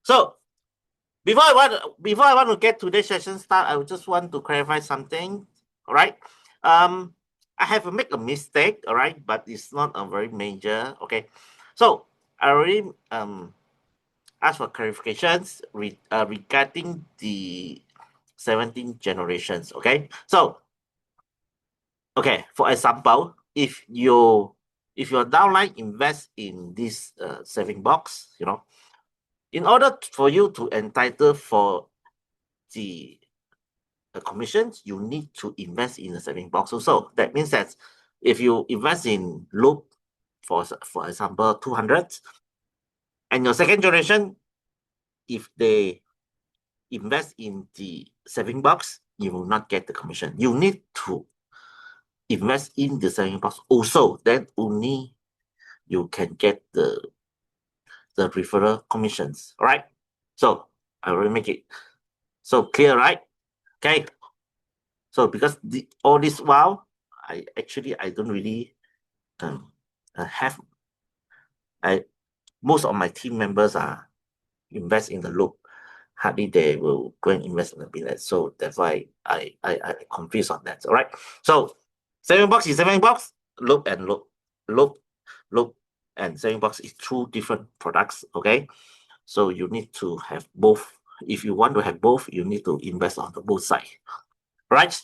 So before I want to get today's session start, I just want to clarify something. All right. I have make a mistake, all right, but it's not a very major. Okay. So I already asked for clarifications regarding the 17 generations. Okay. So okay, for example, if your downline invest in this saving box, in order for you to entitle for the commissions, you need to invest in a saving box also. That means that if you invest in loop, for example, 200, and your second generation, if they invest in the saving box, you will not get the commission. You need to invest in the saving box also. Then only you can get the referral commissions. All right. So I will make it so clear, right? Okay. So because all this while, I don't really have most of my team members are invest in the loop. Hardly they will go and invest in the BitNest. So that's why I confused on that. All right. So saving box is saving box, loop and loop and saving box is two different products. Okay. So you need to have both. If you want to have both, you need to invest on the both side. Right?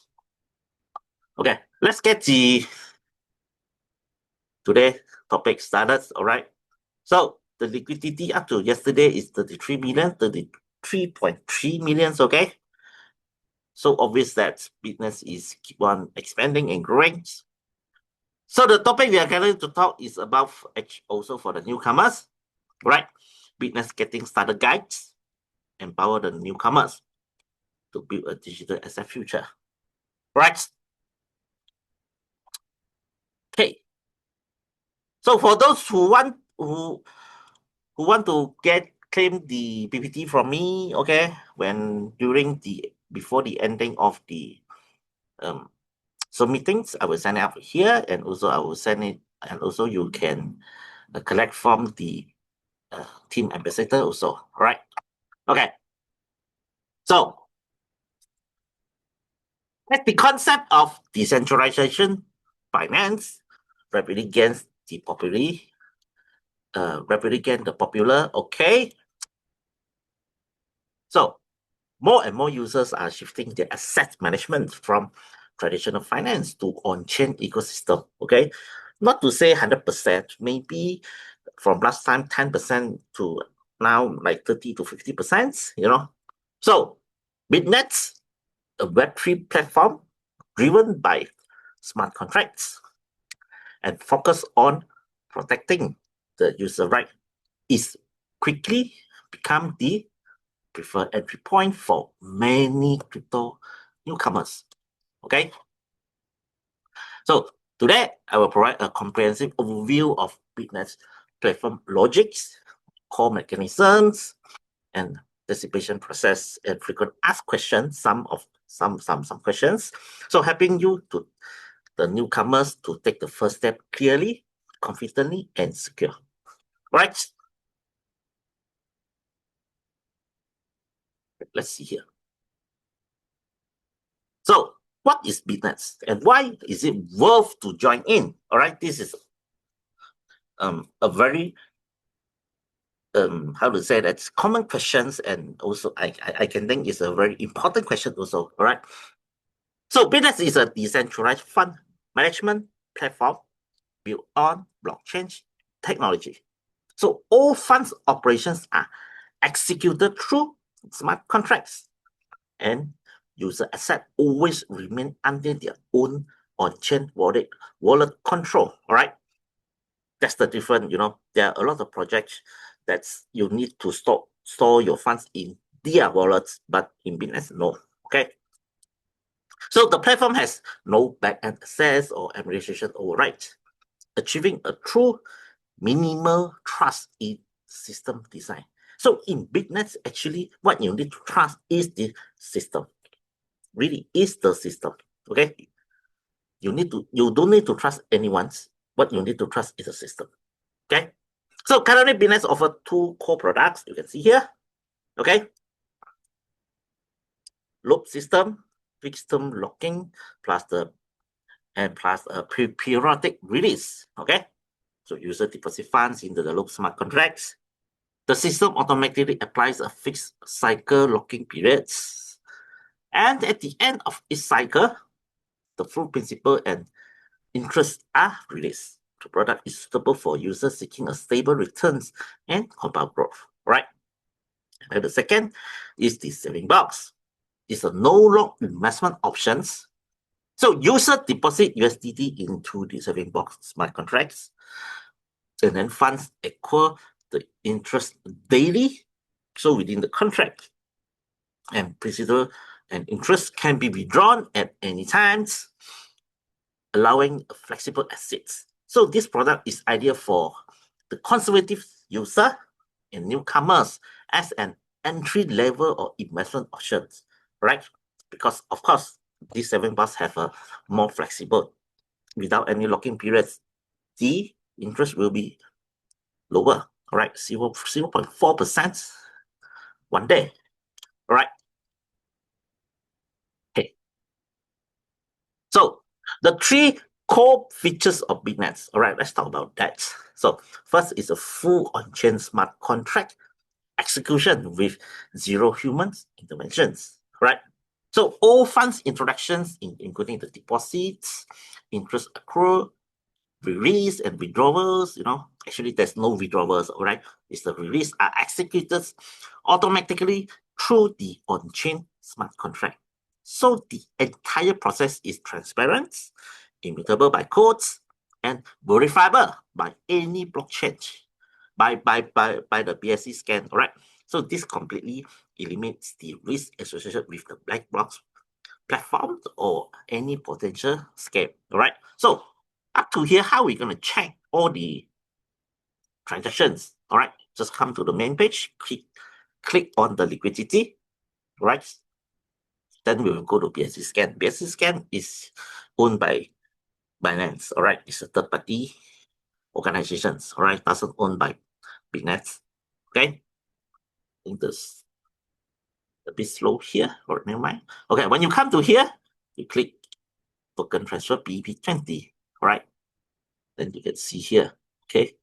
Okay. Let's get the today topic started. All right. So the liquidity up to yesterday is 33 million, 33.3 million. Okay. So obvious that business is keep on expanding and growing. So the topic we are going to talk is about also for the newcomers, right? Business getting started guides, empower the newcomers to build a digital asset future, right? Okay. So for those who want to claim the PPT from me, okay, when before the ending of the meetings, I will send it up here, and also I will send it, and also you can collect from the team ambassador also, right? Okay. So that's the concept of decentralization finance rapidly gains the popular. Okay. So more and more users are shifting their asset management from traditional finance to on-chain ecosystem. Okay, not to say 100%, maybe from last time 10% to now like 30 to 50%. So BitNest, a Web3 platform driven by smart contracts and focus on protecting the user right, is quickly become the preferred entry point for many crypto newcomers. Okay. So today I will provide a comprehensive overview of BitNest platform logics, core mechanisms, and dissipation process and frequent asked questions. Some questions. So helping you to the newcomers to take the first step clearly, confidently, and secure. Right? Let's see here. So what is BitNest and why is it worth to join in? All right, this is a very how to say that's common questions, and also I can think it's a very important question also. All right. So BitNest is a decentralized fund management platform built on blockchain technology. So all funds operations are executed through smart contracts, and user asset always remain under their own on-chain wallet control. All right. That's the difference. There are a lot of projects that you need to store your funds in their wallets, but in BitNest, no. Okay. So the platform has no backend access or administration overrides, achieving a true minimal trust in system design. So in BitNest, actually, what you need to trust is the system. Really is the system. Okay. You don't need to trust anyone. What you need to trust is the system. Okay. So currently BitNest offers two core products. You can see here. Okay, loop system, fixed term locking, plus a periodic release. Okay, so user deposit funds into the loop smart contracts. The system automatically applies a fixed cycle locking periods, and at the end of each cycle, the full principal and interest are released. The product is suitable for users seeking a stable returns and compound growth. Right. And the second is the saving box. It's a no-lock investment options. So user deposit USDT into the saving box smart contracts, and then funds equal the interest daily. So within the contract, and principal and interest can be withdrawn at any times, allowing flexible assets. So this product is ideal for the conservative user and newcomers as an entry level or investment options, right? Because of course, these saving bonds have a more flexible without any locking periods. The interest will be lower, right? 0.4% one day, right? Okay. So the three core features of BitNest. All right, let's talk about that. So first is a full on-chain smart contract execution with zero human interventions, right? So all funds introductions, including the deposits, interest accrual, release and withdrawals, actually there's no withdrawals, all right? It's the release are executed automatically through the on-chain smart contract. So the entire process is transparent, immutable by codes, and verifiable by any blockchain, by the BSC scan, all right? So this completely eliminates the risk associated with the black box platforms or any potential scam, all right? So up to here, how are we going to check all the transactions? All right, just come to the main page, click on the liquidity, right? Then we will go to BSC scan. BSC scan is owned by Binance, all right? It's a third party organizations, all right? Doesn't owned by BitNest, okay? I think this a bit slow here, or never mind. Okay, when you come to here, you click token transfer BB20, all right? Then you can see here, okay?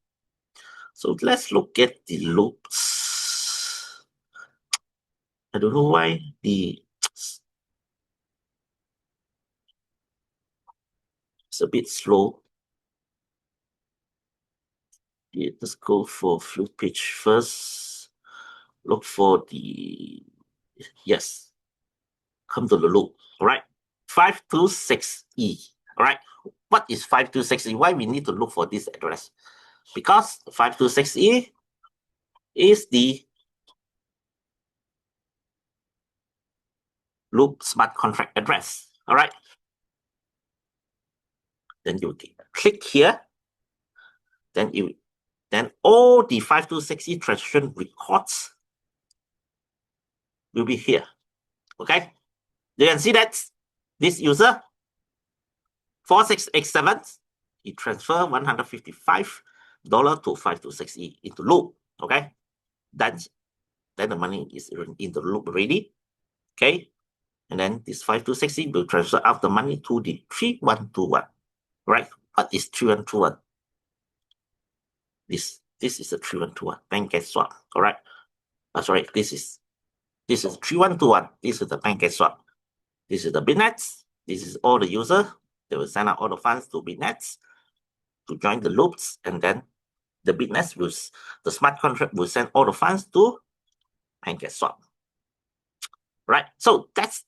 So let's look at the loops. I don't know why it's a bit slow. Yeah, let's go for flow page first. Look for the, yes, come to the loop, all right? 526E, all right? What is 526E? Why we need to look for this address? Because 526E is the loop smart contract address, all right? Then you click here, then all the 526E transaction records will be here, okay? You can see that this user 4687, he transfer $155 to 526E into loop, okay? Then the money is in the loop already, okay? And then this 526E will transfer out the money to the 3121, right? What is 3121? This is a 3121 pancake swap, all right? Sorry, this is 3121. This is the pancake swap. This is the BitNet. This is all the user. They will send out all the funds to BitNet to join the loops, and then the BitNet will, the smart contract will send all the funds to PancakeSwap. Right? So that's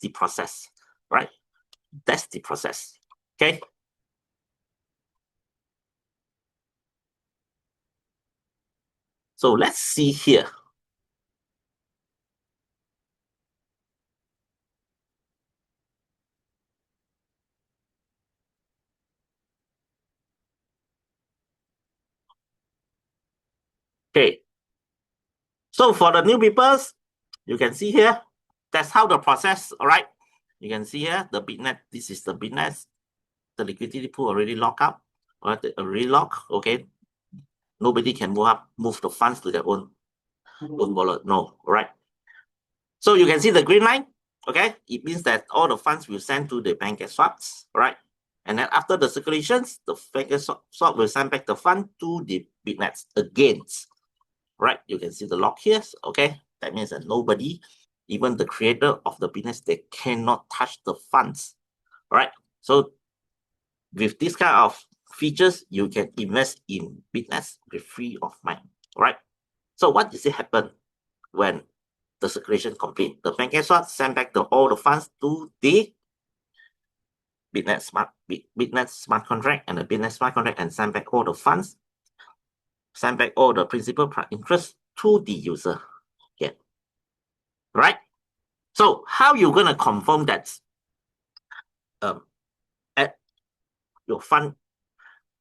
the process, right? That's the process. Okay. So let's see here. Okay. So for the new people, you can see here, that's how the process, all right? You can see here, the BitNet, this is the BitNet, the liquidity pool already locked up, or already locked, okay? Nobody can move the funds to their own Own wallet, no, right? So you can see the green line, okay? It means that all the funds will send to the bank as swaps, right? And then after the circulations, the bank as swap will send back the fund to the BitNest again, right? You can see the lock here, okay? That means that nobody, even the creator of the BitNest, they cannot touch the funds, right? So with this kind of features, you can invest in BitNest with free of mind, right? So what does it happen when the circulation complete? The bank swap send back all the funds to the BitNest smart contract and the BitNest smart contract and send back all the funds, send back all the principal plus interest to the user. Yeah. Right? So how you gonna confirm that at your fund,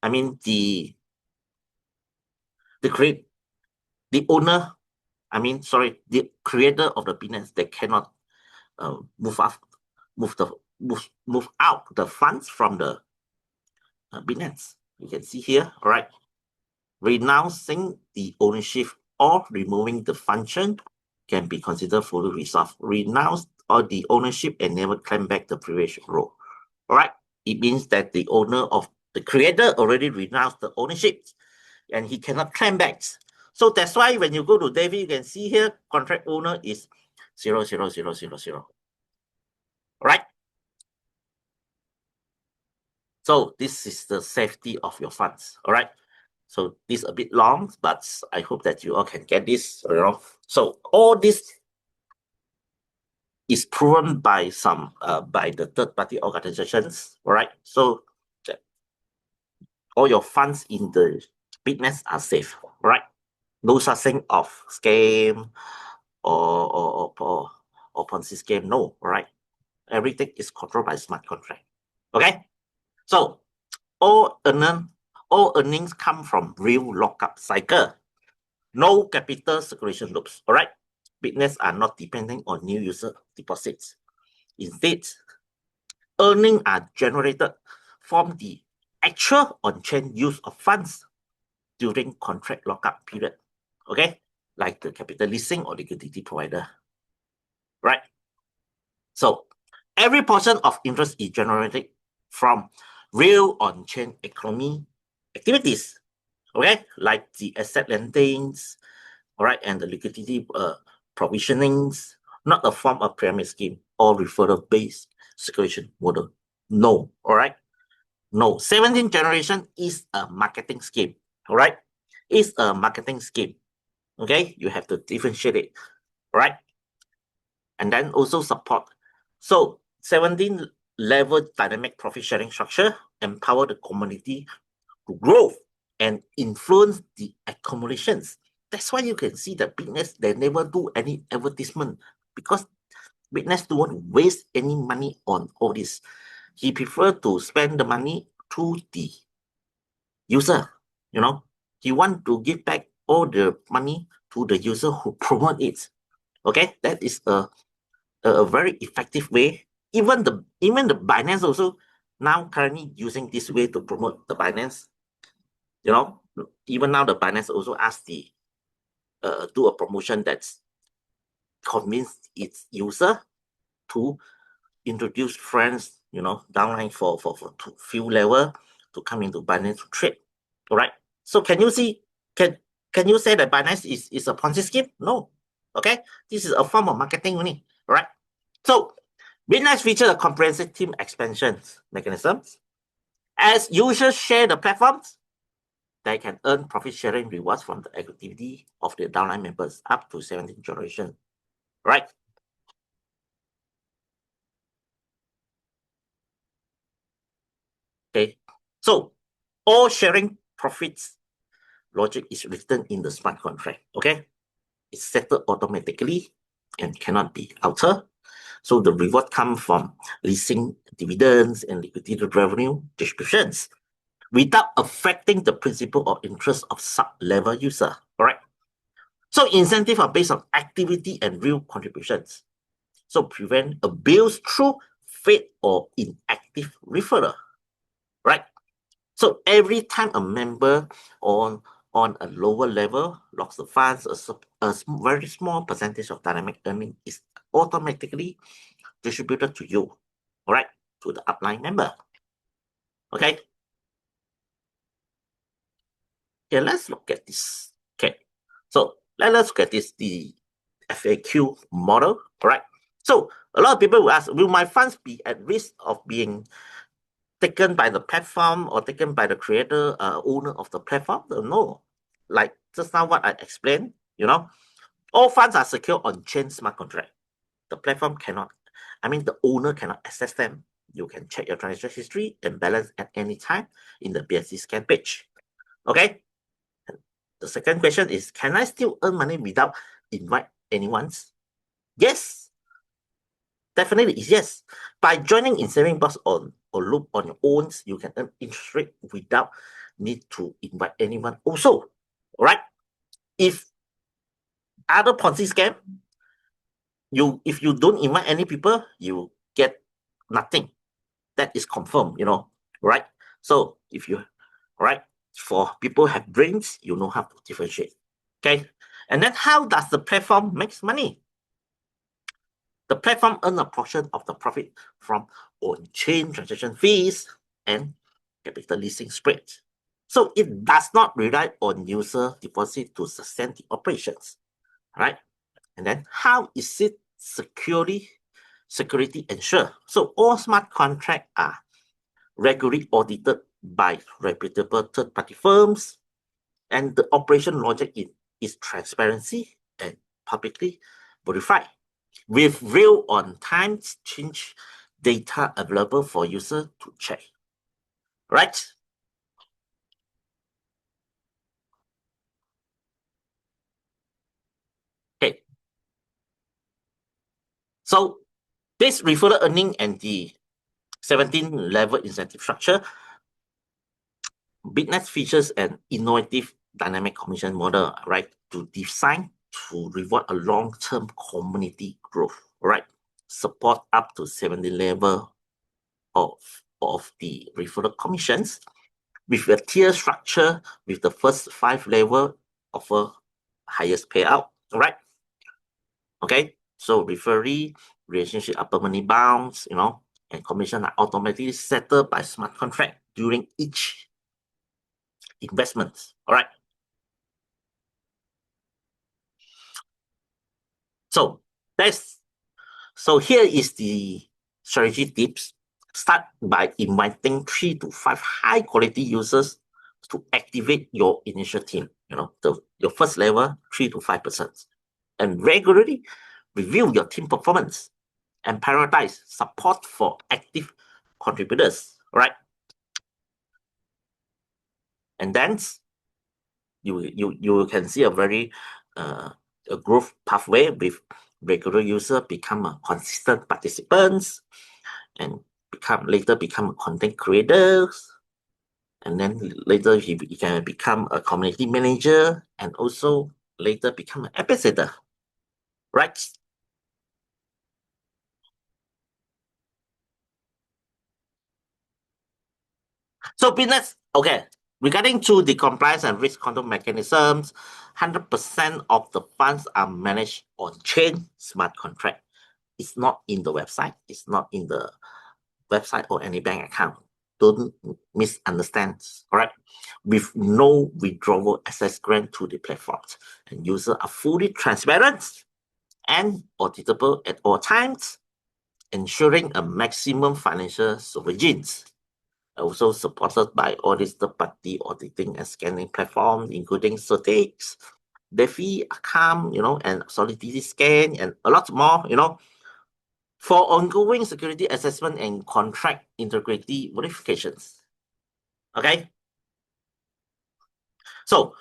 I mean the owner, the creator of the business, they cannot move out the funds from the business. You can see here, all right. Renouncing the ownership or removing the function can be considered fully resolved. Renounce or the ownership and never claim back the previous role. All right. It means that the owner of the creator already renounced the ownership and he cannot claim back. So that's why when you go to David, you can see here contract owner is 00000. Right? So this is the safety of your funds. All right. So this is a bit long, but I hope that you all can get this. So all this is proven by by the third-party organizations. All right. So all your funds in the BitNest are safe. All right. No such thing of scam or Ponzi scheme. No. All right. Everything is controlled by smart contract. Okay. So all earnings come from real lockup cycle. No capital circulation loops. All right. BitNest are not depending on new user deposits. Instead, earnings are generated from the actual on-chain use of funds during contract lockup period. Okay, like the capital leasing or liquidity provider. Right. So every portion of interest is generated from real on-chain economy activities. Okay, like the asset lendings, all right, and the liquidity provisionings, not a form of pyramid scheme or referral-based circulation model. No, all right. No, 17th generation is a marketing scheme, all right? It's a marketing scheme, okay? You have to differentiate it, right? And then also support. So 17 level dynamic profit sharing structure empower the community to grow and influence the accumulations. That's why you can see the BitNest, they never do any advertisement because BitNest don't want to waste any money on all this. He prefer to spend the money to the user. He want to give back all the money to the user who promote it. Okay, that is a very effective way. Even the Binance also now currently using this way to promote the Binance. Even now the Binance also ask the do a promotion that's convince its user to introduce friends, downline for few level to come into Binance to trade. All right. So can you see? Can you say that Binance is a Ponzi scheme? No. Okay. This is a form of marketing only. All right. So BitNest features a comprehensive team expansion mechanisms. As users share the platforms, they can earn profit sharing rewards from the activity of the downline members up to 17th generation. Right. Okay. So all sharing profits logic is written in the smart contract. Okay. It's settled automatically and cannot be altered. So the reward comes from leasing dividends and liquidity revenue distributions without affecting the principal or interest of sub-level user. All right. So incentives are based on activity and real contributions. So prevent abuse through fake or inactive referral. Right. So every time a member on a lower level locks the funds, a very small percentage of dynamic earning is automatically distributed to you, all right, to the upline member. Okay. Okay, let's look at this. Okay, so let's look at this, the FAQ model, all right? So a lot of people will ask, will my funds be at risk of being taken by the platform or taken by the creator, owner of the platform? No, like just now what I explained, all funds are secure on chain smart contract. The platform cannot, the owner cannot access them. You can check your transaction history and balance at any time in the BSC scan page. Okay. The second question is, can I still earn money without invite anyone? Yes, definitely is yes. By joining in saving box or loop on your own, you can earn interest rate without need to invite anyone also. All right. If other Ponzi scam, if you don't invite any people, you get nothing. That is confirmed, right? So if you, right, for people have brains, you know how to differentiate. Okay. And then how does the platform make money? The platform earns a portion of the profit from on-chain transaction fees and capital leasing spread. So it does not rely on user deposit to sustain the operations, right? And then how is it security ensured? So all smart contracts are regularly audited by reputable third-party firms, and the operation logic is transparency and publicly verified, with real on-time change data available for user to check. Right? Okay. So this referral earning and the 17-level incentive structure, BitNest features an innovative dynamic commission model, right, to design to reward a long-term community growth, right? Support up to 17 level of the referral commissions with a tier structure, with the first 5 level offer highest payout, right? Okay, so referee relationship upper money bounds, and commission are automatically settled by smart contract during each investment. All right. So here is the strategy tips. Start by inviting 3 to 5 high quality users to activate your initial team. Your first level, 3 to 5%. And regularly review your team performance and prioritize support for active contributors. Right? And then you can see a very a growth pathway with regular user become a consistent participants and later become content creators, and then later he can become a community manager and also later become an ambassador, right? So business, okay, regarding to the compliance and risk control mechanisms, 100% of the funds are managed on chain smart contract. It's not in the website, it's not in the website or any bank account. Don't misunderstand, all right? With no withdrawal access grant to the platforms, and users are fully transparent and auditable at all times, ensuring a maximum financial surveillance. Also supported by all these third-party auditing and scanning platforms, including Certix, DeFi, Accam, and Solidity Scan, and a lot more, for ongoing security assessment and contract integrity verifications. Okay? So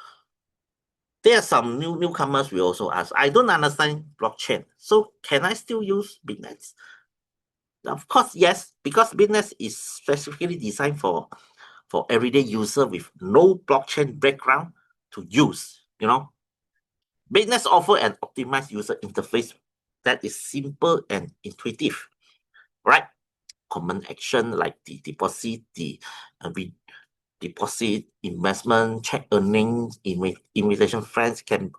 there are some newcomers we also ask. I don't understand blockchain. So can I still use BitNest? Of course, yes, because BitNest is specifically designed for everyday user with no blockchain background to use. BitNest offer an optimized user interface that is simple and intuitive, right? Common action like the deposit, the deposit, investment, check earnings, invitation friends can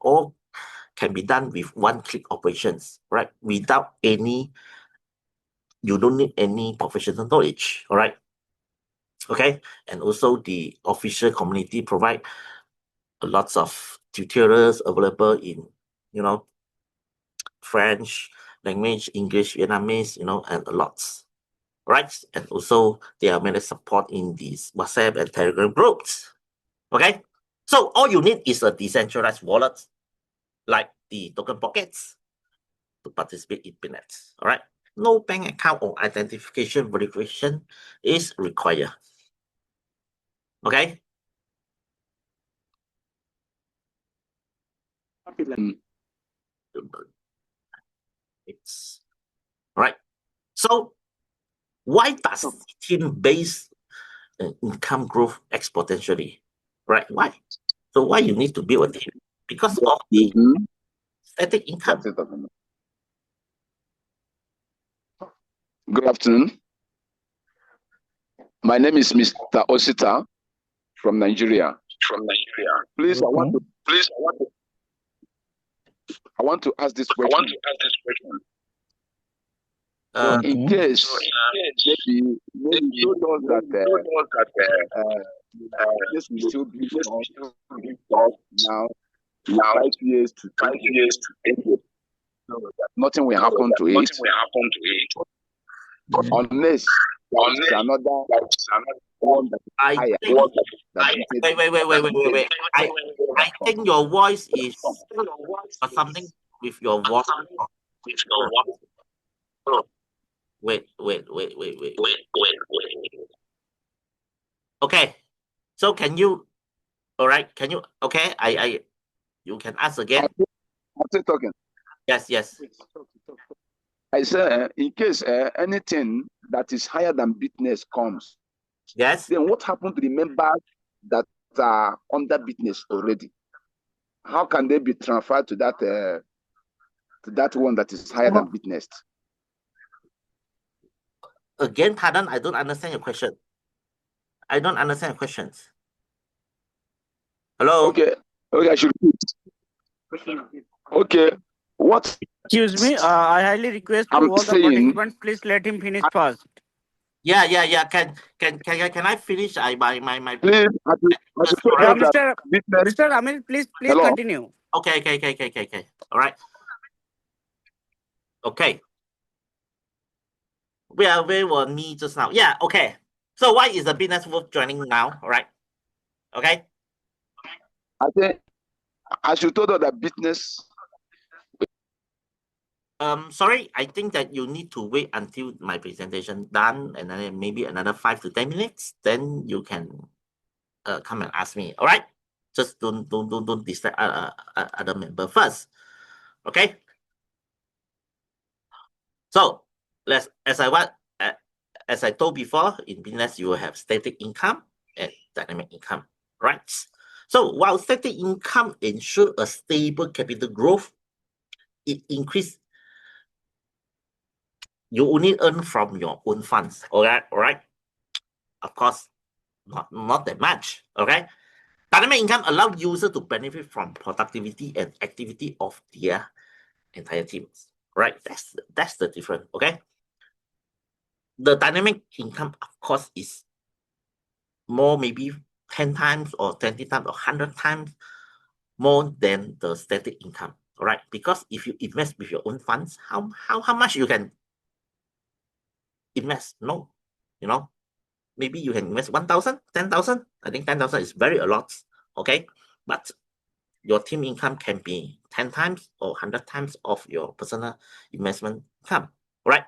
be done with one-click operations, right? Without any, you don't need any professional knowledge, all right? Okay, and also the official community provide lots of tutorials available in, French language, English, Vietnamese, and a lots, right? And also there are many support in these WhatsApp and Telegram groups. Okay, so all you need is a decentralized wallet like the token pockets to participate in BitNest. All right, no bank account or identification verification is required. Okay. It's right. So why does team-based income growth exponentially? Right? Why? So why you need to build a team? Because of the static income. Good afternoon. My name is Mr. Osita from Nigeria. Please, I want to ask this question. In case maybe you told us that this will still be now 5 years to 10 years. Nothing will happen to it. Unless another one that is higher. Wait. I think your voice is or something with your voice. Wait. Okay. So can you, all right, can you, okay, you can ask again. I'm still talking. Yes. I say, in case anything that is higher than BitNest comes, yes, then what happened to the members that are under BitNest already? How can they be transferred to that one that is higher than BitNest? Again, pardon, I don't understand your question. I don't understand your questions. Hello? Okay, I should repeat. Okay, what? Excuse me, I highly request to all the participants, please let him finish first. Yeah. Can I finish? My. Please, Mr. Amil, please Hello? Continue. Okay. All right. Okay. Where were me just now? Yeah. Okay. So why is the BitNest worth joining now? All right. Okay. I think I should told her that BitNest. Sorry, I think that you need to wait until my presentation done, and then maybe another 5 to 10 minutes. Then you can come and ask me. All right. Just don't distract other member first. Okay. So as I told before, in BitNest you will have static income and dynamic income, right? So while static income ensures a stable capital growth, it increase. You only earn from your own funds. All right. Of course, not that much. Okay. Dynamic income allows users to benefit from productivity and activity of their entire teams. Right. That's the difference. Okay. The dynamic income, of course, is more, maybe 10 times or 20 times or 100 times more than the static income. All right. Because if you invest with your own funds, how much you can invest? No, maybe you can invest 1,000, 10,000. I think 10,000 is very a lot. Okay. But your team income can be 10 times or 100 times of your personal investment income. Right.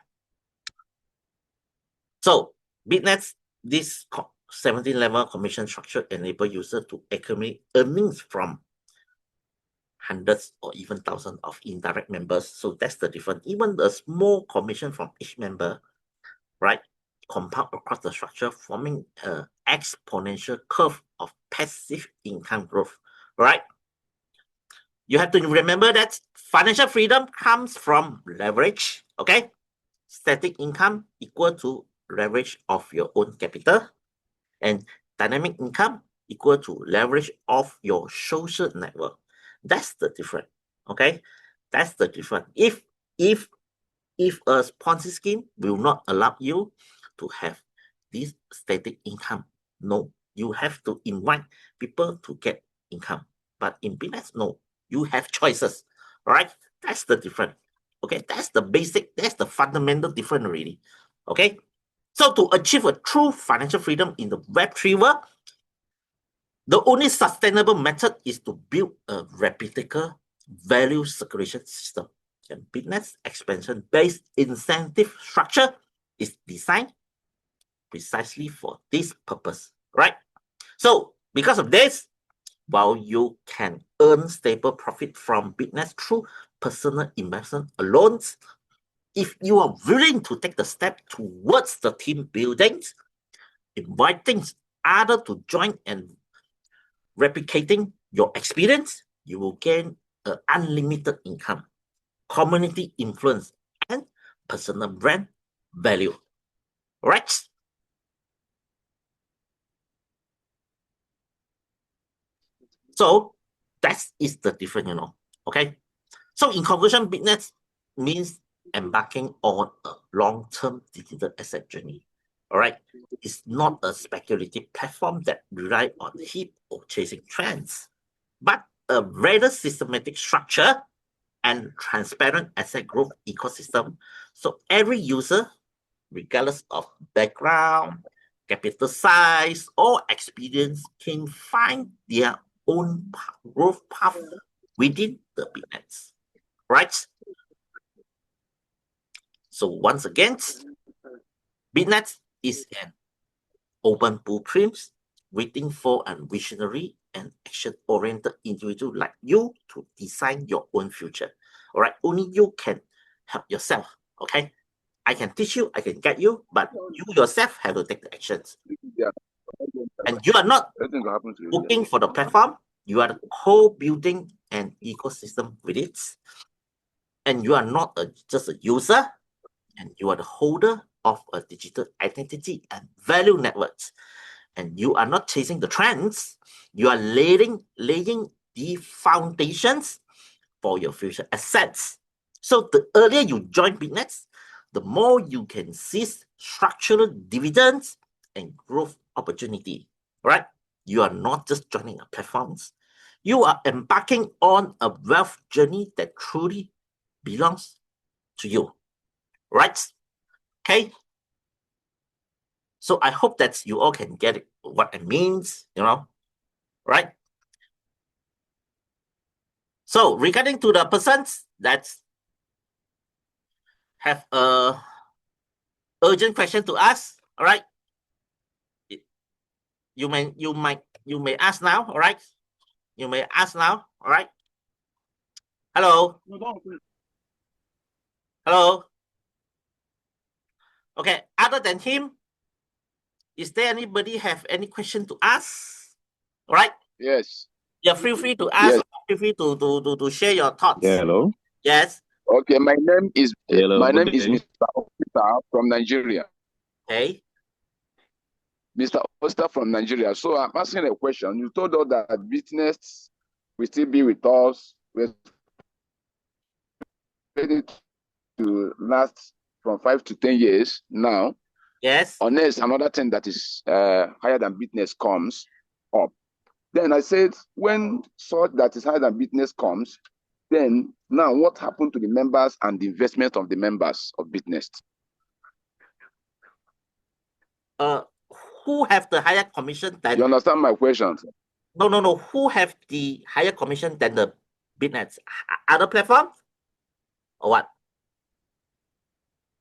So BitNest, this 17-level commission structure enable users to accumulate earnings from hundreds or even thousands of indirect members. So that's the difference. Even the small commission from each member, right, compound across the structure, forming an exponential curve of passive income growth, right? You have to remember that financial freedom comes from leverage, okay? Static income equal to leverage of your own capital, and Dynamic income equal to leverage of your social network. That's the difference. Okay, that's the difference. If a Ponzi scheme will not allow you to have this static income, no, you have to invite people to get income. But in BitNest, no, you have choices. All right, that's the difference. Okay, that's the basic, that's the fundamental difference really. Okay, so to achieve a true financial freedom in the Web3 world, the only sustainable method is to build a replicable value circulation system. And BitNest expansion-based incentive structure is designed precisely for this purpose, right? So because of this, while you can earn stable profit from BitNest through personal investment alone, if you are willing to take the step towards the team building, inviting others to join and replicating your experience, you will gain an unlimited income, community influence, and personal brand value. Right? So that is the difference, Okay. So in conclusion, BitNest means embarking on a long-term digital asset journey. All right. It's not a speculative platform that relies on hype or chasing trends, but a rather systematic structure and transparent asset growth ecosystem. So every user, regardless of background, capital size, or experience, can find their own growth path within the BitNest, right? So once again, BitNest is an open blueprint waiting for a visionary and action-oriented individual like you to design your own future. All right, only you can help yourself. Okay, I can teach you, I can guide you, but you yourself have to take the actions. Yeah. And you are not looking for the platform, you are co-building an ecosystem with it. And you are not just a user, and you are the holder of a digital identity and value networks. And you are not chasing the trends, you are laying the foundations for your future assets. So the earlier you join BitNest, the more you can seize structural dividends and growth opportunity, right? You are not just joining a platform. You are embarking on a wealth journey that truly belongs to you, right? Okay. So I hope that you all can get it, what it means, right? So regarding to the persons that have a urgent question to ask, all right? You may ask now, all right? You may ask now, all right? Hello? Hello? Okay, other than him, is there anybody have any question to ask? All right? Yes. Yeah, feel free to ask. Yes. Feel free to share your thoughts. Yeah, hello. Yes. Okay, my name is Hello, Mr. Officer from Nigeria. Okay. Mr. Officer from Nigeria. So I'm asking a question. You told us that BitNest will still be with us. We're ready to last from 5 to 10 years now. Yes. Unless another thing that is higher than BitNest comes up. Then I said, when such that is higher than BitNest comes, then now what happened to the members and the investment of the members of BitNest? Who have the higher commission than? You understand my question? No. Who have the higher commission than the BitNest? Other platforms? Or what?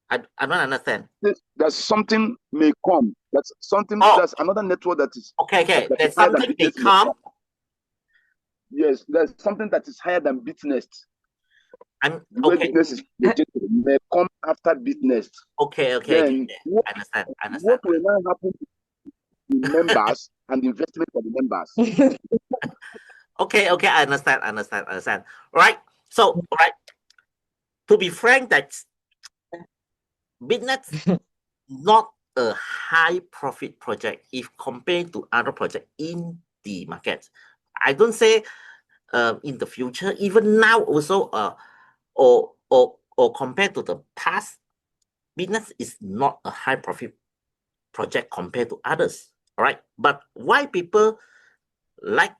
I don't understand. There's something may come. That's something. Oh. There's another network that is okay. There's something may come. Yes, there's something that is higher than BitNest. Okay. BitNest is may come after BitNest. Okay. Then I understand. What will now happen to the members and the investment for the members? Okay. I understand. Right. So, right. To be frank, that BitNest not a high profit project if compared to other projects in the market. I don't say in the future, even now also, or compared to the past, BitNest is not a high profit project compared to others. All right, but why people like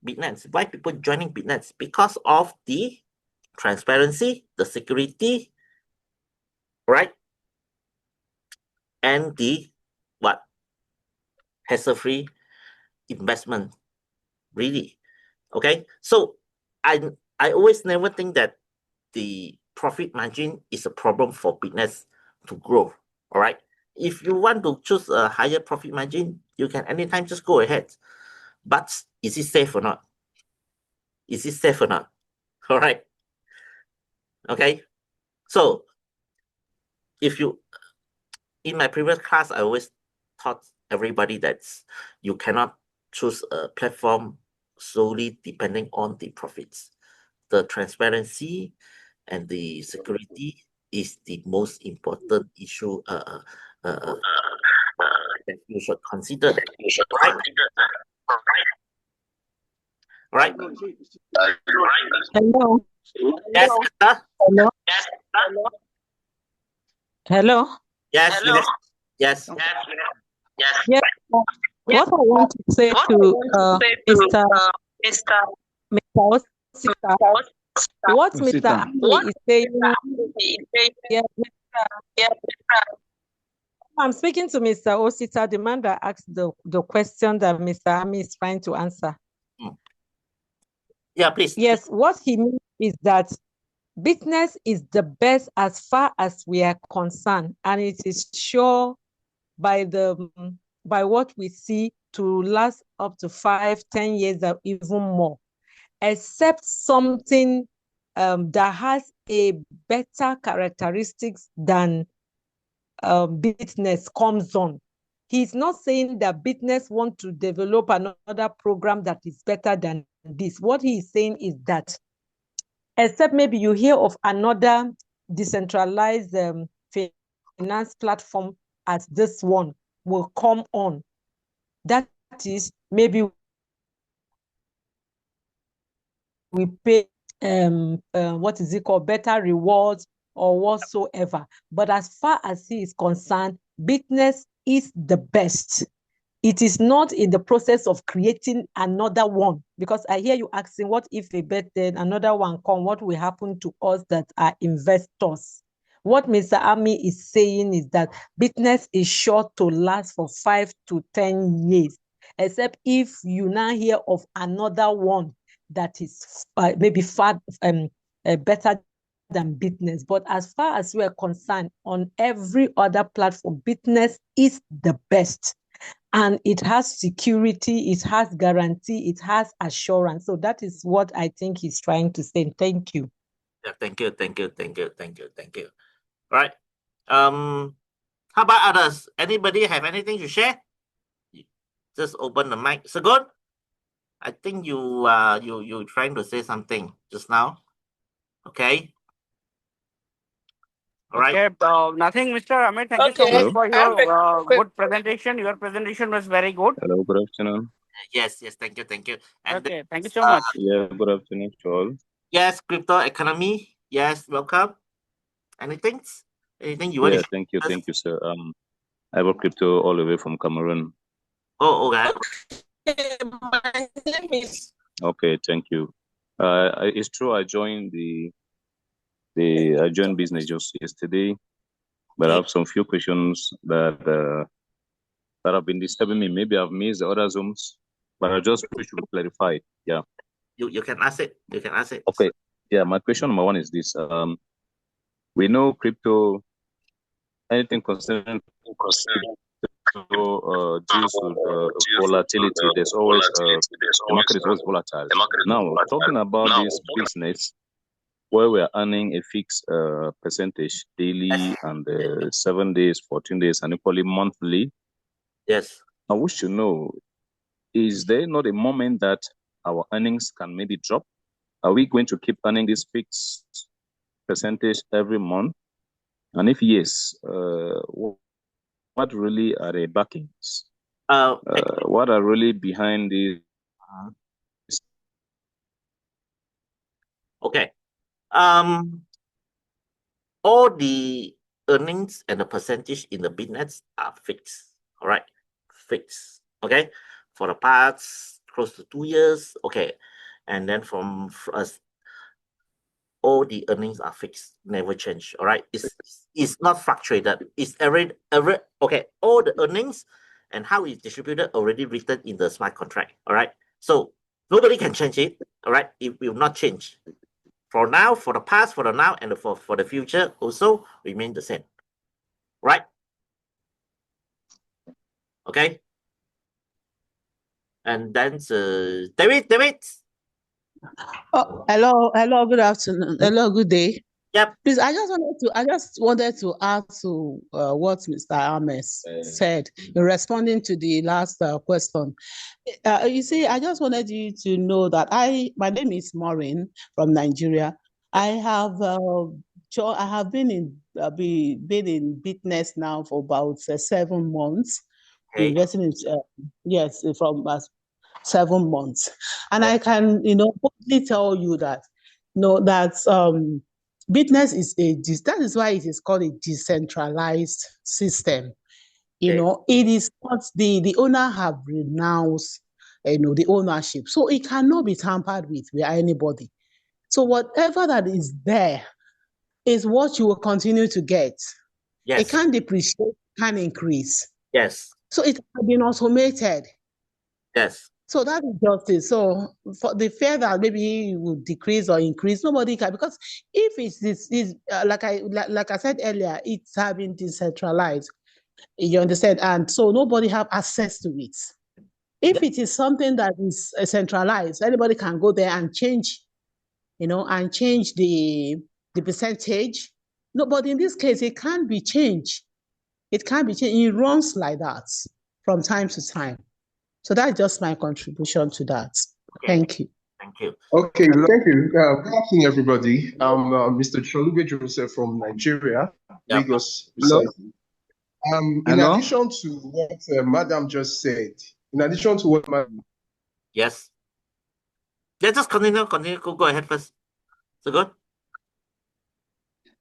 BitNest? Why people joining BitNest? Because of the transparency, the security, right, and the what hassle-free investment. Really, okay. So I always never think that the profit margin is a problem for BitNest to grow. All right. If you want to choose a higher profit margin, you can anytime just go ahead. But is it safe or not? Is it safe or not? All right. Okay. So if you, in my previous class, I always taught everybody that you cannot choose a platform solely depending on the profits. The transparency and the security is the most important issue that you should consider. Right? Right? Hello. Yes, sir? Hello. Hello. Yes, Hello. Yes. Yes. What I want to say to Mr. Osita, what Mr. Ami is saying, yes, I'm speaking to Mr. Osita, the man that asked the question that Mr. Ami is trying to answer. Yeah, please. Yes, what he means is that BitNest is the best as far as we are concerned, and it is sure by what we see to last up to 5-10 years or even more, except something that has a better characteristics than BitNest comes on. He's not saying that BitNest want to develop another program that is better than this. What he is saying is that, except maybe you hear of another decentralized finance platform as this one will come on. That is, maybe we pay what is it called, better rewards or whatsoever. But as far as he is concerned, BitNest is the best. It is not in the process of creating another one, because I hear you asking, what if a bet then another one come, what will happen to us that are investors? What Mr. Ami is saying is that BitNest is sure to last for 5 to 10 years, except if you now hear of another one that is maybe far better than BitNest. But as far as we are concerned, on every other platform, BitNest is the best. And it has security, it has guarantee, it has assurance. So that is what I think he's trying to say. Thank you. Yeah, thank you. All right. How about others? Anybody have anything to share? Just open the mic. Sagun, I think you trying to say something just now. Okay. All right. Okay, nothing, Mr. Amit. Thank you so much for your good presentation. Your presentation was very good. Hello, good afternoon. Yes, thank you. And okay, thank you so much. Yeah, good afternoon to all. Yes, crypto economy. Yes, welcome. Anything you want to share? Thank you, sir. I work crypto all the way from Cameroon. Oh, okay. My name is. Okay, thank you. It's true. I joined I joined business just yesterday, but I have some few questions that have been disturbing me. Maybe I've missed the other Zooms, but I just wish to be clarified. Yeah. You can ask it. Okay. Yeah, my question number one is this. We know crypto, anything concerning deals with volatility. There's always the market is always volatile. Now, talking about this business where we are earning a fixed percentage daily and 7 days, 14 days, and equally monthly. Yes. I wish to know, is there not a moment that our earnings can maybe drop? Are we going to keep earning this fixed percentage every month? And if yes, what really are the backings? Uh, What are really behind this? okay. All the earnings and the percentage in the BitNest are fixed. All right, fixed. Okay, for the past close to 2 years. Okay, and then from us, all the earnings are fixed, never change. All right, it's not fluctuated. It's every okay. All the earnings and how it's distributed already written in the smart contract. All right, so nobody can change it. All right, it will not change. For now, for the past, for the now, and for the future also remain the same. Right? Okay. And then David. Oh, hello, good afternoon. Hello, good day. Yep. Please, I just wanted to add to what Mr. Ames said in responding to the last question. You see, I just wanted you to know that my name is Maureen from Nigeria. I have been in BitNest now for about 7 months. Okay. Investing in yes, from 7 months. And I can, boldly tell you that, that BitNest that is why it is called a decentralized system. It is not the owner have renounced, the ownership. So it cannot be tampered with by anybody. So whatever that is there is what you will continue to get. Yes. It can't depreciate, can't increase. Yes. So it has been automated. Yes. So that is justice. So for the fear that maybe it will decrease or increase, nobody can, because if it's like I said earlier, it's having decentralized. You understand? And so nobody have access to it. If it is something that is centralized, anybody can go there and change, and change the percentage. No, but in this case, it can't be changed. It can't be changed. It runs like that from time to time. So that's just my contribution to that. Okay. Thank you. Thank you. Okay, thank you. Good afternoon, everybody. I'm Mr. Cholube Joseph from Nigeria, Yep. Lagos precisely. In addition to what Madam just said, Yes. Yeah, just continue. Go ahead first. So good.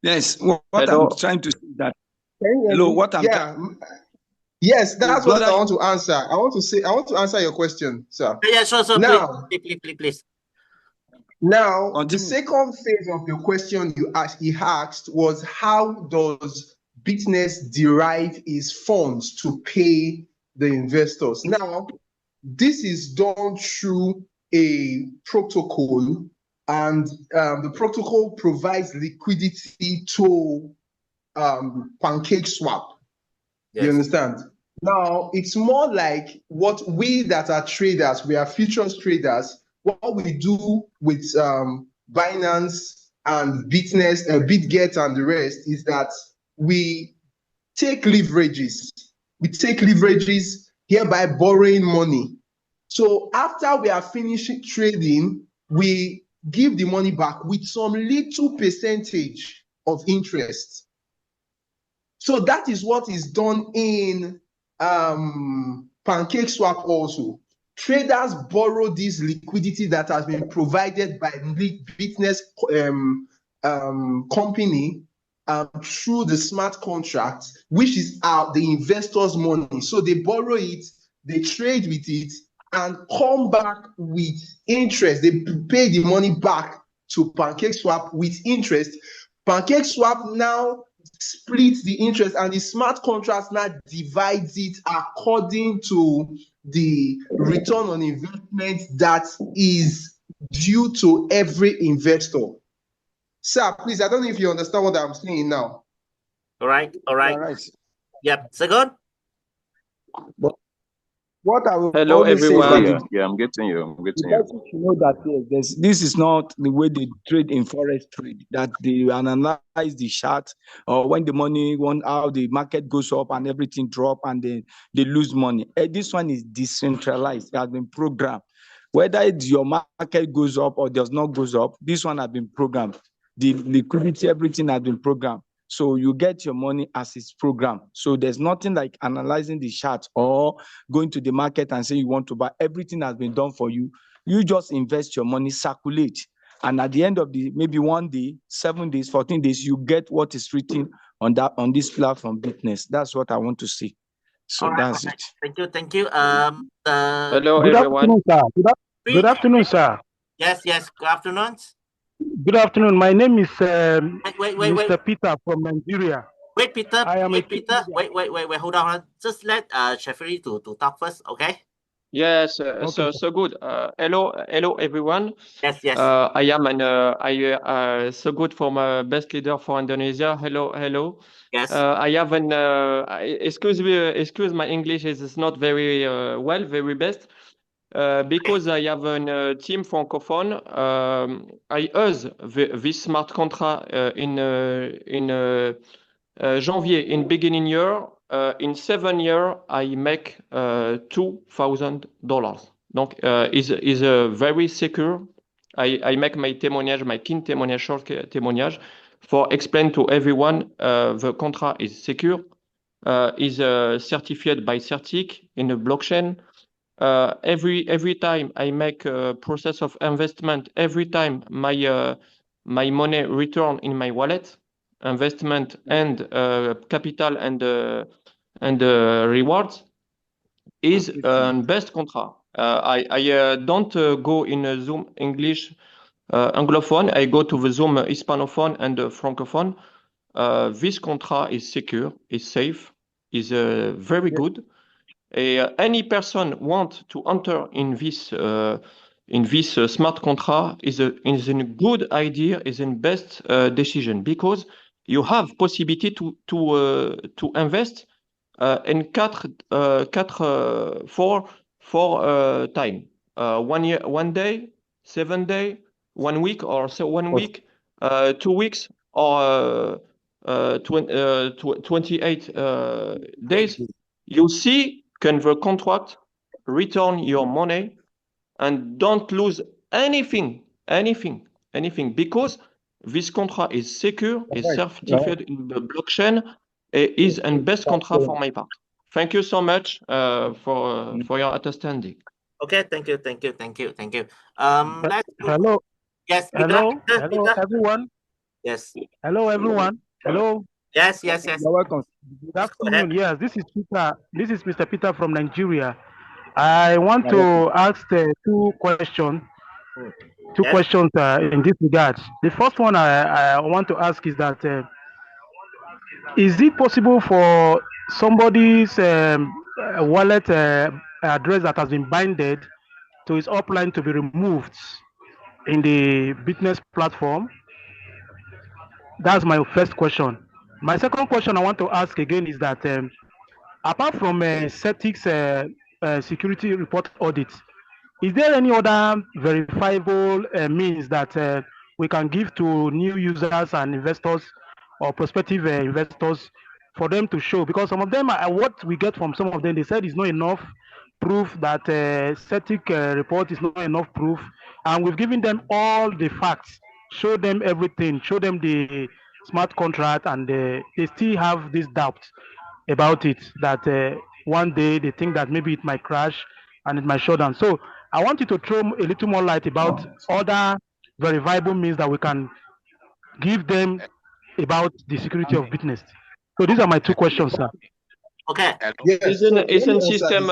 Yes, what I'm trying to say that. Hello, what I'm Yes, that's what I want to answer. I want to answer your question, sir. Yeah, sure. Now, please. Now, the second phase of the question he asked was, how does BitNest derive its funds to pay the investors? Now, this is done through a protocol, and the protocol provides liquidity to PancakeSwap. Yes. You understand? Now, it's more like what we that are traders, we are futures traders, what we do with Binance and BitNest, BitGet and the rest is that we take leverages. We take leverages, hereby borrowing money. So after we are finished trading, we give the money back with some little percentage of interest. So that is what is done in PancakeSwap also. Traders borrow this liquidity that has been provided by BitNest company through the smart contract, which is the investors' money. So they borrow it, they trade with it, and come back with interest. They pay the money back to PancakeSwap with interest. PancakeSwap now splits the interest, and the smart contract now divides it according to the return on investment that is due to every investor. Sir, please, I don't know if you understand what I'm saying now. All right. Yep. Second. What I will Hello, everyone. Say yeah, I'm getting you. You know that this is not the way they trade in forex trade, that they analyze the chart or when the money, how the market goes up and everything drop and they lose money. This one is decentralized. It has been programmed. Whether your market goes up or does not goes up, this one has been programmed. The liquidity, everything has been programmed. So you get your money as it's programmed. So there's nothing like analyzing the chart or going to the market and say you want to buy. Everything has been done for you. You just invest your money, circulate. And at the end of the maybe 1 day, 7 days, 14 days, you get what is written on this platform, BitNest. That's what I want to see. So that's it. Thank you. Thank you. Hello, Good everyone. afternoon, sir. Good afternoon, sir. Yes. Good afternoon. Good afternoon. My name is Wait. Mr. Peter from Nigeria. Wait, Peter. I am Peter. Wait. Hold on. Just let Jeffrey to talk first, okay? Yes, Okay. so good. Hello, everyone. Yes. I am so good from best leader for Indonesia. Hello. Yes. I have an excuse my English is not very very best. Because I have a team francophone, I use this smart contract in Janvier, in beginning year. In 7 years, I make $2,000. Donc, is very secure. I make my témoignage, my key témoignage, short témoignage, for explain to everyone the contract is secure, is certified by Certic in the blockchain. Every time I make a process of investment, every time my money return in my wallet, investment and capital and rewards is best contract. I don't go in a Zoom English Anglophone. I go to the Zoom Hispanophone and Francophone. This contract is secure, is safe, is very good. Any person want to enter in this smart contract is a good idea, is a best decision, because you have possibility to invest in four time, 1 year, 1 day, 7 day, 1 week, or so 1 week, 2 weeks, or 28 days. You see, can the contract return your money and don't lose anything, because this contract is secure, is certified in the blockchain, is a best contract for my part. Thank you so much for your understanding. Okay, thank you. Hello. Yes, Hello, Peter. everyone. Yes. Hello, everyone. Hello. Yes. You're welcome. Good afternoon. Yes, this is Peter. This is Mr. Peter from Nigeria. I want to ask two questions. Two questions in this regard. The first one I want to ask is that is it possible for somebody's wallet address that has been binded to his upline to be removed in the BitNest platform? That's my first question. My second question I want to ask again is that apart from Cetic's security report audit, is there any other verifiable means that we can give to new users and investors or prospective investors for them to show? Because some of them, what we get from some of them, they said is not enough proof, that Cetic report is not enough proof, and we've given them all the facts, show them everything, show them the smart contract, and they still have this doubt about it, that one day they think that maybe it might crash and it might shut down. So I want you to throw a little more light about other verifiable means that we can give them about the security of BitNest. So these are my two questions, sir. Okay. Isn't system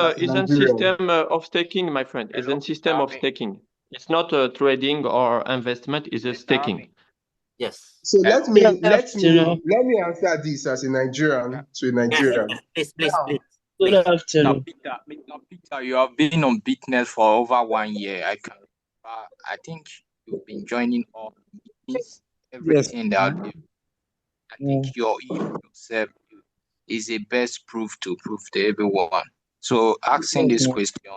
of staking, my friend? Isn't system of staking? It's not trading or investment. It's a staking. Yes. So let me answer this as a Nigerian to a Nigerian. Yes, please. Good afternoon. Mr. Peter, you have been on BitNest for over 1 year. I think you've been joining all meetings, everything that I think your yourself is a best proof to everyone. So asking this question,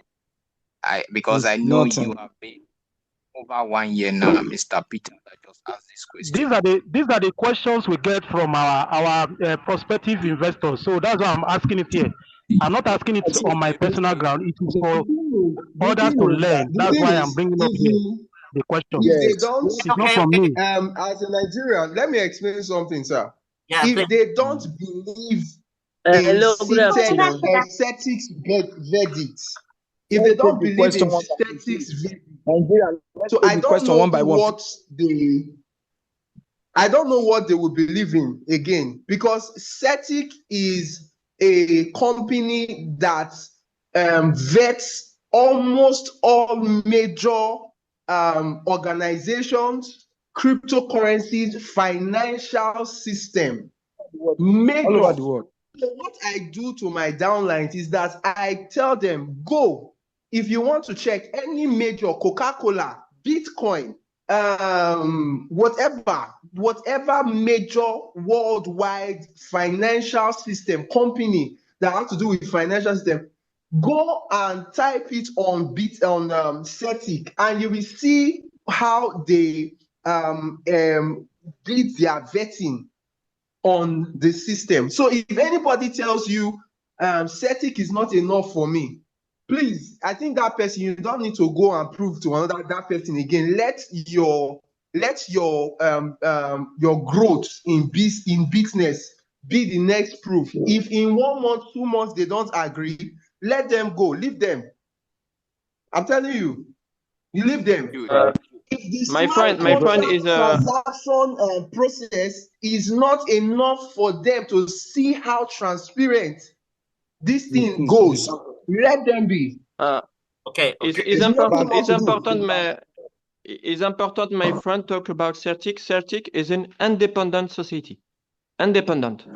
because I know you have been over 1 year now, Mr. Peter. I just asked this question. These are the questions we get from our prospective investors. So that's why I'm asking it here. I'm not asking it on my personal ground. It is for others to learn. That's why I'm bringing up the question. If they don't, it's not from me. As a Nigerian, let me explain something, sir. Yeah, if please. they don't believe in Hello, good seated afternoon. statics verdict, if Let's they take don't the believe question in one by one. statics verdict, Nigeria, let's so take I the don't question know one by one. what they will believe in again, because CETIC is a company that vets almost all major organizations, cryptocurrencies, financial system, All major. over the world. So what I do to my downlines is that I tell them, go, if you want to check any major Coca-Cola, Bitcoin, whatever major worldwide financial system company that has to do with financial system, go and type it on CETIC, and you will see how they did their vetting on the system. So if anybody tells you CETIC is not enough for me, please, I think that person, you don't need to go and prove to another that person again. Let your growth in business be the next proof. If in 1 month, 2 months they don't agree, let them go, leave them. I'm telling you, you leave them. If the My smart friend is transaction process is not enough for them to see how transparent this thing goes, let them be. Okay. It's important, my friend, talk about CERTIC. CERTIC is an independent society. Independent.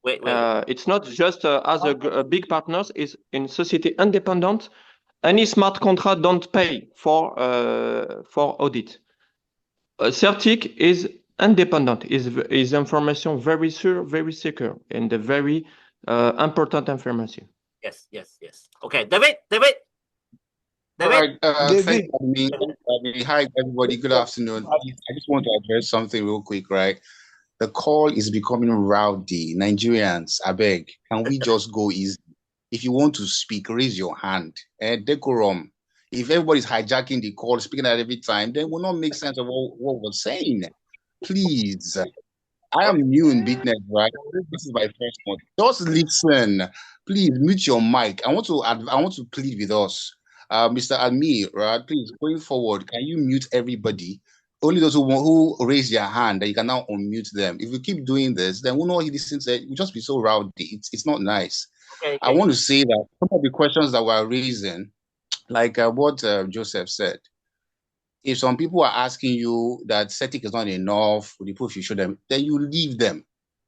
Wait. It's not just as a big partners. It's in society independent. Any smart contract don't pay for audit. CERTIC is independent. Is information very sure, very secure, and a very important information. Yes. Okay, David. All right. David. Thank you. Hi, everybody. Good afternoon. I just want to address something real quick, right? The call is becoming rowdy. Nigerians, I beg, can we just go easy? If you want to speak, raise your hand. Decorum. If everybody's hijacking the call, speaking at every time, then it will not make sense of what we're saying. Please. I am new in BitNest, right? This is my first month. Just listen. Please mute your mic. I want to plead with us. Mr. Almi, right? Please, going forward, can you mute everybody? Only those who raise their hand, that you can now unmute them. If we keep doing this, then we'll not listen to it. We'll just be so rowdy. It's not nice. Okay. I want to say that some of the questions that we're raising, like what Joseph said, if some people are asking you that CETIC is not enough with the proof you show them, then you leave them.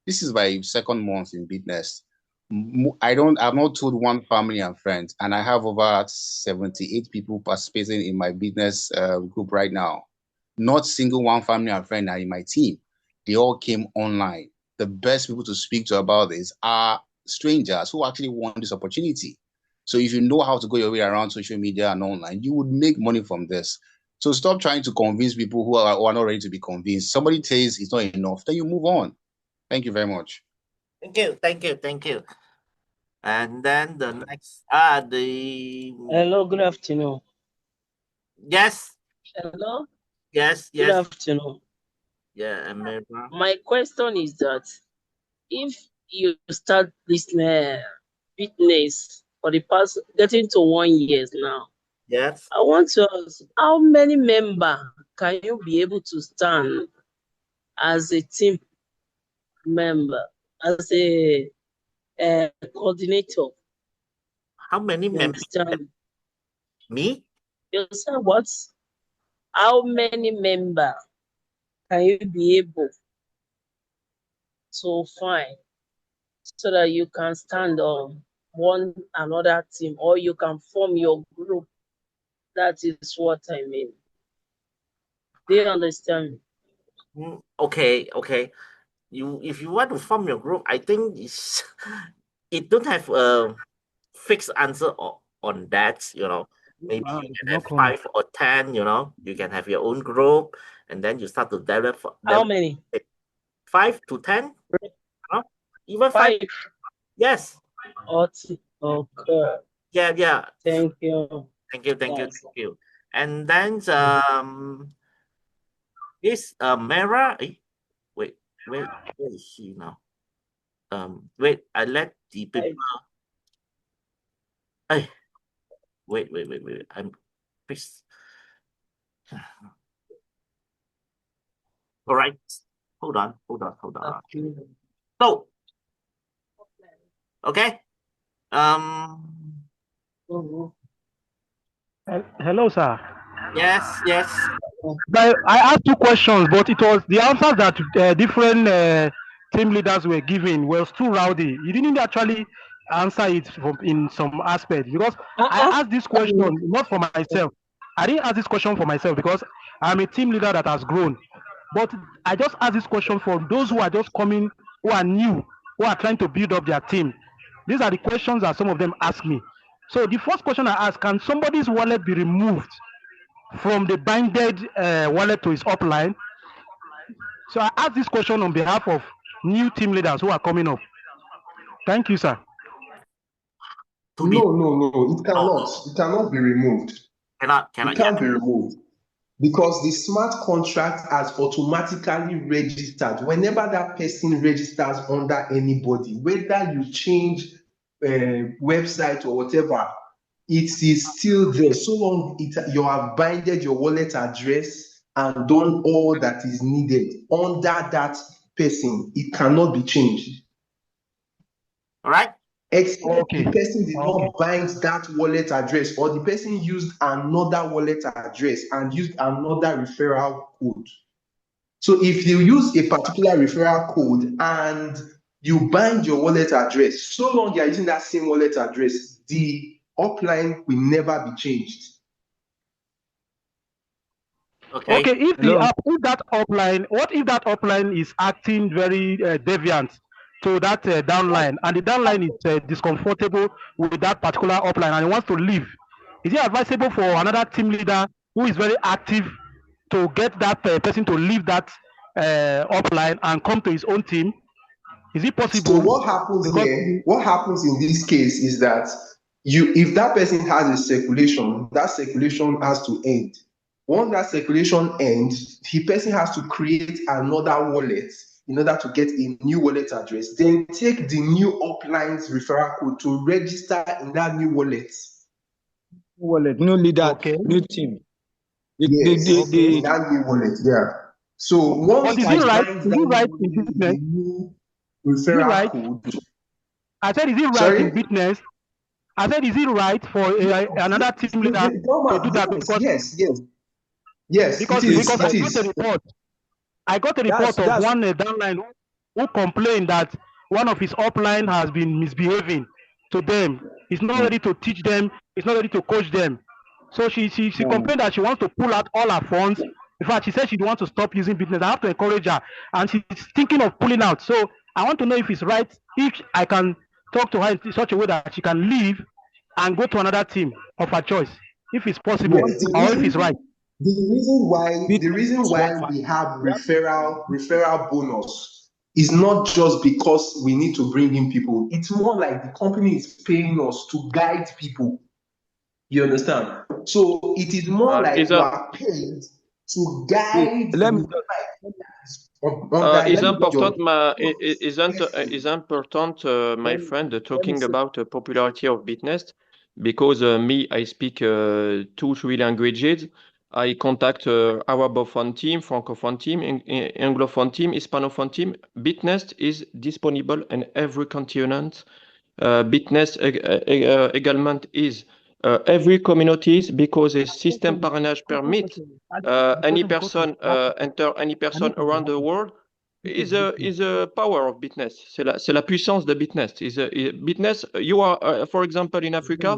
This is my second month in BitNest. I've not told one family and friends, and I have over 78 people participating in my BitNest group right now. Not single one family and friend are in my team. They all came online. The best people to speak to about this are strangers who actually want this opportunity. So if you know how to go your way around social media and online, you would make money from this. So stop trying to convince people who are not ready to be convinced. Somebody says it's not enough, then you move on. Thank you very much. Thank you. And then the next, Hello, good afternoon. Yes. Hello. Yes. Good afternoon. Yeah, America. My question is that if you start this BitNest for the past getting to 1 year now, yes, I want to ask, how many members can you be able to stand as a team member, as a coordinator? How many members? Me? You said what? How many members can you be able to find so that you can stand on one another team, or you can form your group? That is what I mean. Do you understand me? Okay. If you want to form your group, I think it don't have a fixed answer on that. Maybe you can have 5 or 10. You can have your own group, and then you start to develop. How many? 5 to 10. Even 5. Yes. Okay. Yeah. Thank you. Thank you. And then this Mera. Wait. Where is she now? Wait, I let the people. Hey, wait. I'm pissed. All right. Hold on. So, okay. Hello, sir. Yes. But I asked two questions, but it was the answers that different team leaders were giving was too rowdy. You didn't actually answer it in some aspect because I asked this question not for myself. I didn't ask this question for myself because I'm a team leader that has grown. But I just asked this question for those who are just coming, who are new, who are trying to build up their team. These are the questions that some of them ask me. So the first question I asked, can somebody's wallet be removed from the binded wallet to his upline? So I ask this question on behalf of new team leaders who are coming up. Thank you, sir. No. It cannot be removed. It can't be removed because the smart contract has automatically registered. Whenever that person registers under anybody, whether you change website or whatever, it is still there. So long you have binded your wallet address and done all that is needed under that person, it cannot be changed. All right. Except the person did not bind that wallet address, or the person used another wallet address and used another referral code. So if you use a particular referral code and you bind your wallet address, so long you are using that same wallet address, the upline will never be changed. Okay, if that upline, what if that upline is acting very deviant to that downline, and the downline is discomfortable with that particular upline and he wants to leave? Is it advisable for another team leader who is very active to get that person to leave that upline and come to his own team? Is it possible? So what happens here? What happens in this case is that if that person has a circulation, that circulation has to end. Once that circulation ends, the person has to create another wallet in order to get a new wallet address. Then take the new upline's referral code to register in that new wallet. New leader, new team. In that new wallet, yeah. So once is it right? Is it right in business? Referral code. I said, is it right in BitNest? I said, is it right for another team leader to do that? Because yes, because I got a report of one downline who complained that one of his upline has been misbehaving to them. He's not ready to teach them. He's not ready to coach them. So she complained that she wants to pull out all her funds. In fact, she said she wants to stop using BitNest. I have to encourage her, and she's thinking of pulling out. So I want to know if it's right, if I can talk to her in such a way that she can leave and go to another team of her choice, if it's possible, or if it's right. The reason why we have referral bonus is not just because we need to bring in people. It's more like the company is paying us to guide people. You understand? So it is more like you are paid to guide. Is important, my friend, talking about the popularity of BitNest, because I speak 2-3 languages. I contact Arabophone team, Francophone team, Anglophone team, Hispanophone team. BitNest is disponible in every continent. BitNest également is every communities, because a system parrainage permit any person enter any person around the world. Is a power of BitNest. C'est la puissance de BitNest. BitNest, you are, for example, in Africa,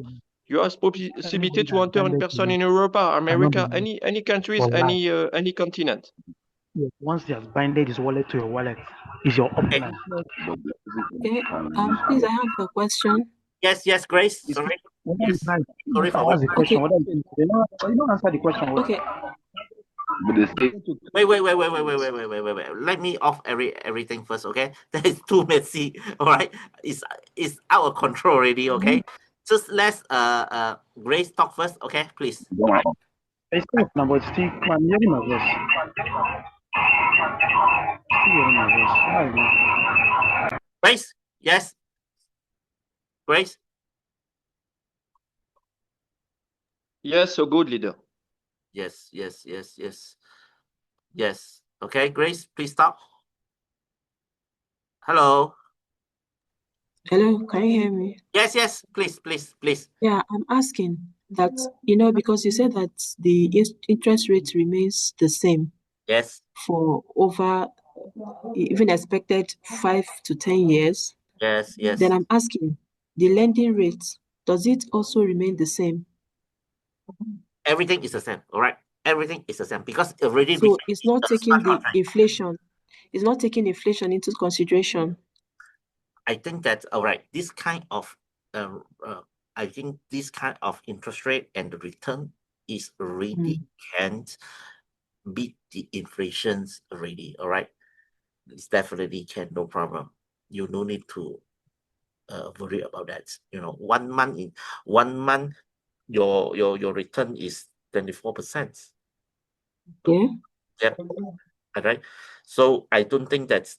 you have possibility to enter in person in Europe, America, any countries, any continent. Yes, once he has binded his wallet to your wallet, is your upline. Okay. Please, I have a question. Yes, Grace. Sorry. Yes. Sorry for the question. You don't answer the question. Okay. Wait. Let me off everything first, okay? That is too messy. All right. It's out of control already, okay? Just let's Grace talk first, okay, please. Grace, yes. Grace. Yes, so good, leader. Yes. Okay, Grace, please stop. Hello. Hello, can you hear me? Yes, please. Yeah, I'm asking that, because you said that the interest rate remains the same Yes. for over even expected 5 to 10 years. Yes. Then I'm asking, the lending rate, does it also remain the same? Everything is the same, all right? Everything is the same because it already So it's not the taking smart the contract. inflation. It's not taking inflation into consideration. I think that all right. This kind of I think this kind of interest rate and the return is already can't beat the inflations already. All right, it's definitely can, no problem. You no need to worry about that. 1 month in 1 month, your return is 24%. Yeah. Yep. All right. So I don't think that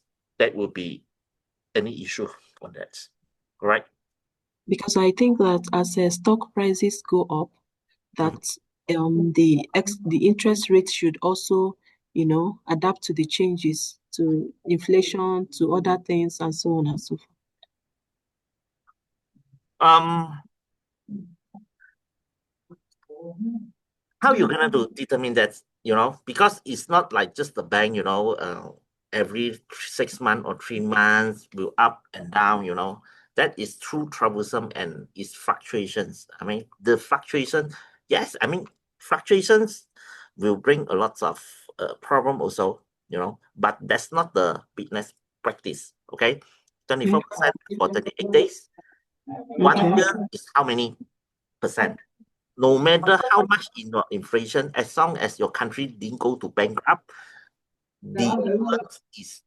will be any issue on that. All right. Because I think that as stock prices go up, that the interest rate should also, adapt to the changes, to inflation, to other things, and so on and so forth. How you gonna determine that? Because it's not like just the bank. Every 6 months or 3 months will up and down. That is too troublesome and it's fluctuations. I mean, the fluctuation. Yes, I mean fluctuations will bring a lot of problem also. But that's not the business practice. Okay, 24% for 28 days. 1 year is how many percent? No matter how much in your inflation, as long as your country didn't go to bankrupt, the worth is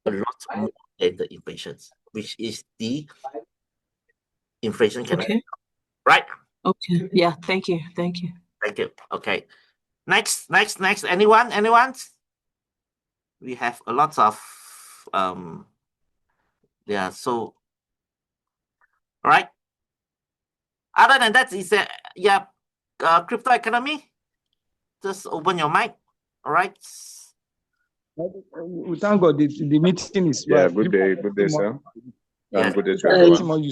a lot more than the inflation, which is the inflation can right? Okay. Yeah. Thank you. Thank you. Okay. Next. Anyone? We have a lot of yeah. So, all right. Other than that, is crypto economy. Just open your mic. All right. We thank God the meeting is Yeah, well. good day, sir. Yes. Good day to everyone.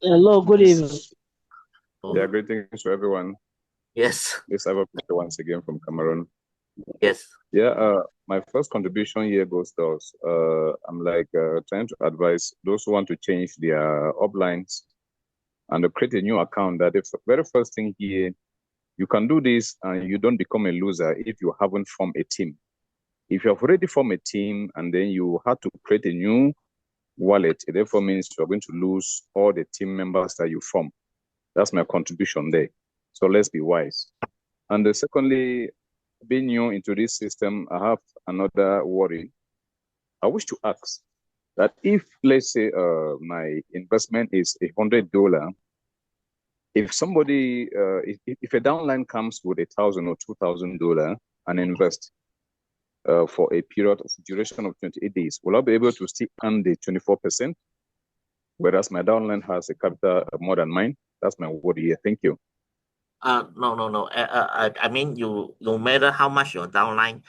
Hello, good evening. Yeah, greetings to everyone. Yes. This is Picture once again from Cameroon. Yes. Yeah, my first contribution here goes to us. I'm trying to advise those who want to change their uplines and to create a new account. That the very first thing here, you can do this and you don't become a loser if you haven't formed a team. If you have already formed a team and then you have to create a new wallet, it therefore means you're going to lose all the team members that you form. That's my contribution there. So let's be wise. And secondly, being new into this system, I have another worry. I wish to ask that if, let's say, my investment is $100, if somebody, if a downline comes with $1,000 or $2,000 and invest for a period of duration of 28 days, will I be able to still earn the 24%? Whereas my downline has a capital more than mine. That's my word here. Thank you. No. I mean, no matter how much your downline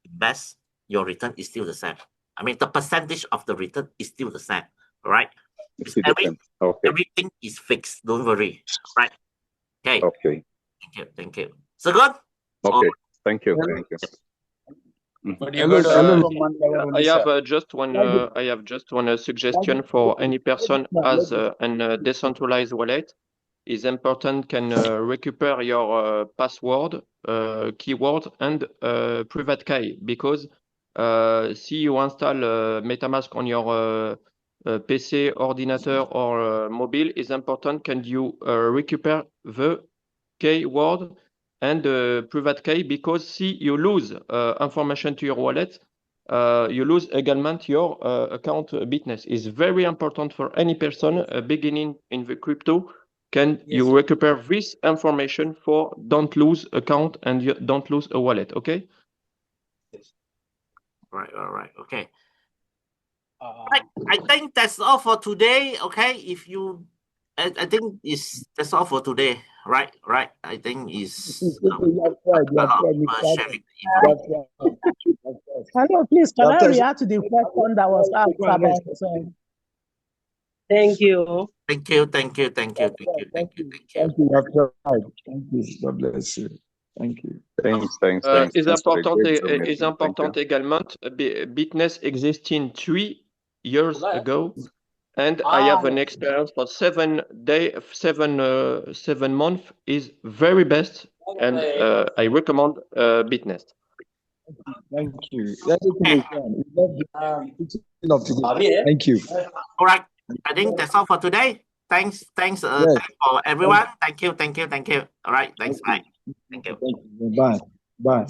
invest, your return is still the same. I mean, the percentage of the return is still the same, right? It's still the same. Okay. Everything is fixed. Don't worry, right? Okay. Okay. Thank you. So good. Okay. Thank you. I have just one suggestion for any person as a decentralized wallet. It's important can recuperate your password, keyword, and private key, because see you install MetaMask on your PC, ordinator, or mobile, is important can you recuperate the keyword and private key, because see you lose information to your wallet, you lose également your account BitNest. Is very important for any person beginning in the crypto. Can you recuperate this information for don't lose account and you don't lose a wallet? Okay. All right. Okay. Right. I think that's all for today. Okay. If you, I think that's all for today. Right. Right. I think is a lot of sharing information. Hello, please, can I react to the question that was asked about? Thank you. Thank you. Thank you. Thank you. Thank you. Thank you. Thank you. Thank you. Thank you. God bless you. Thank you. Thanks Is for the important, great is submission. Thank you. important également. BitNest existing 3 years ago, and I have an experience for 7 months is very best, and I recommend BitNest. Thank you. Everything is done. Thank you. All right. I think that's all for today. Thanks. Thanks for everyone. Thank you. Thank you. Thank you. All right. Thanks. Bye. Thank you. Bye. Bye.